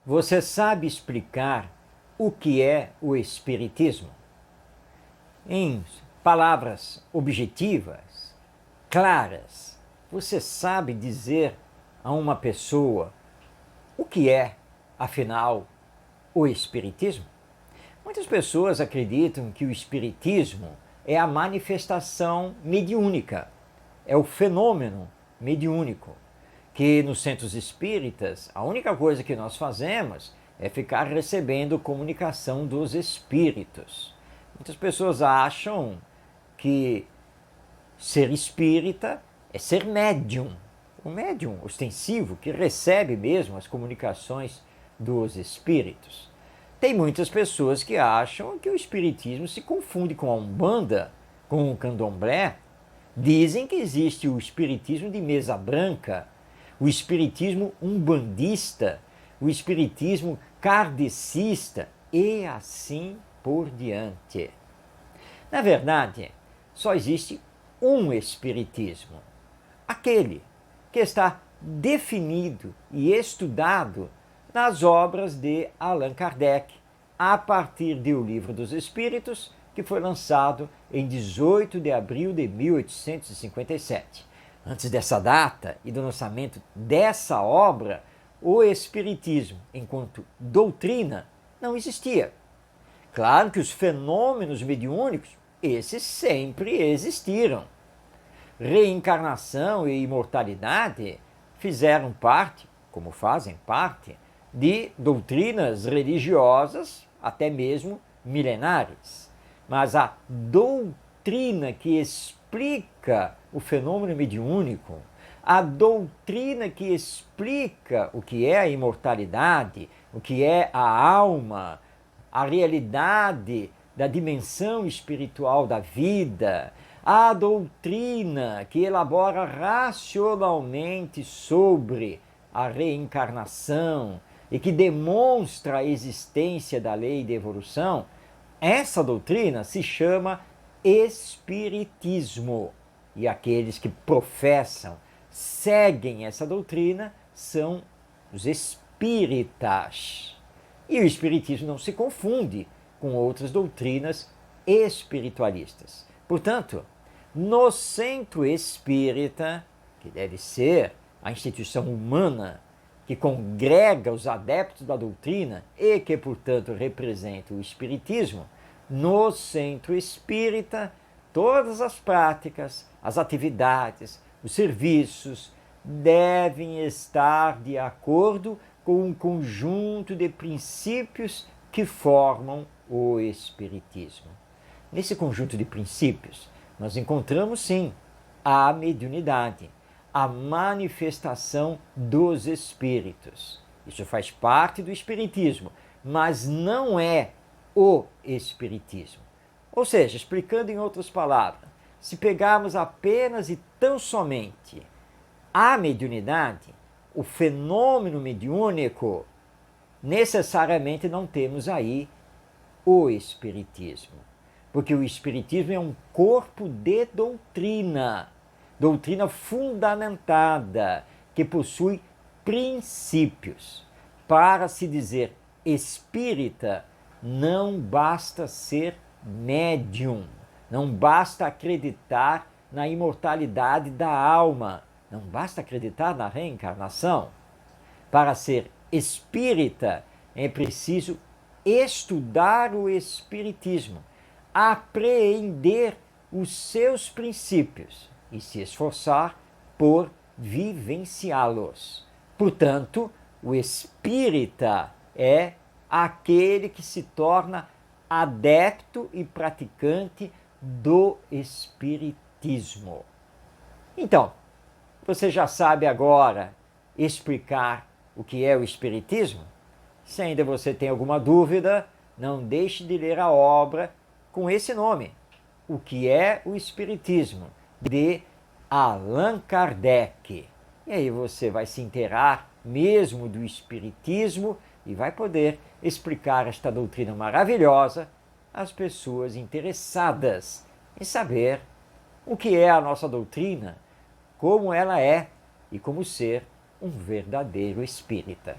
Você sabe explicar o que é o Espiritismo? Em palavras objetivas, claras, você sabe dizer a uma pessoa o que é, afinal, o Espiritismo? Muitas pessoas acreditam que o Espiritismo é a manifestação mediúnica, é o fenômeno mediúnico, que nos centros espíritas a única coisa que nós fazemos é ficar recebendo comunicação dos espíritos. Muitas pessoas acham que ser espírita é ser médium, o médium ostensivo que recebe mesmo as comunicações dos espíritos. Tem muitas pessoas que acham que o espiritismo se confunde com a Umbanda, com o Candomblé. Dizem que existe o espiritismo de mesa branca, o espiritismo umbandista, o espiritismo kardecista e assim por diante. Na verdade, só existe um espiritismo, aquele que está definido e estudado nas obras de Allan Kardec, a partir do Livro dos Espíritos, que foi lançado em 18 de abril de 1857. Antes dessa data e do lançamento dessa obra, o Espiritismo, enquanto doutrina, não existia. Claro que os fenômenos mediúnicos, esses sempre existiram. Reencarnação e imortalidade fizeram parte, como fazem parte, de doutrinas religiosas, até mesmo milenares. Mas a doutrina que explica o fenômeno mediúnico, a doutrina que explica o que é a imortalidade, o que é a alma, a realidade da dimensão espiritual da vida, a doutrina que elabora racionalmente sobre a reencarnação e que demonstra a existência da lei de evolução, essa doutrina se chama Espiritismo. E aqueles que professam, seguem essa doutrina, são os espíritas. E o Espiritismo não se confunde com outras doutrinas espiritualistas. Portanto, no centro espírita, que deve ser a instituição humana que congrega os adeptos da doutrina e que, portanto, representa o Espiritismo, no centro espírita, todas as práticas, as atividades, os serviços devem estar de acordo com um conjunto de princípios que formam o Espiritismo. Nesse conjunto de princípios, nós encontramos sim a mediunidade, a manifestação dos espíritos. Isso faz parte do Espiritismo, mas não é o Espiritismo. Ou seja, explicando em outras palavras, se pegarmos apenas e tão somente a mediunidade, o fenômeno mediúnico, necessariamente não temos aí o Espiritismo. Porque o Espiritismo é um corpo de doutrina, doutrina fundamentada, que possui princípios. Para se dizer espírita, não basta ser médium, não basta acreditar na imortalidade da alma, não basta acreditar na reencarnação. Para ser espírita, é preciso estudar o Espiritismo, apreender os seus princípios e se esforçar por vivenciá-los. Portanto, o espírita é aquele que se torna adepto e praticante do Espiritismo. Então, você já sabe agora explicar o que é o Espiritismo? Se ainda você tem alguma dúvida, não deixe de ler a obra com esse nome, O que é o Espiritismo, de Allan Kardec. E aí você vai se inteirar mesmo do Espiritismo e vai poder explicar esta doutrina maravilhosa às pessoas interessadas em saber o que é a nossa doutrina, como ela é e como ser um verdadeiro espírita.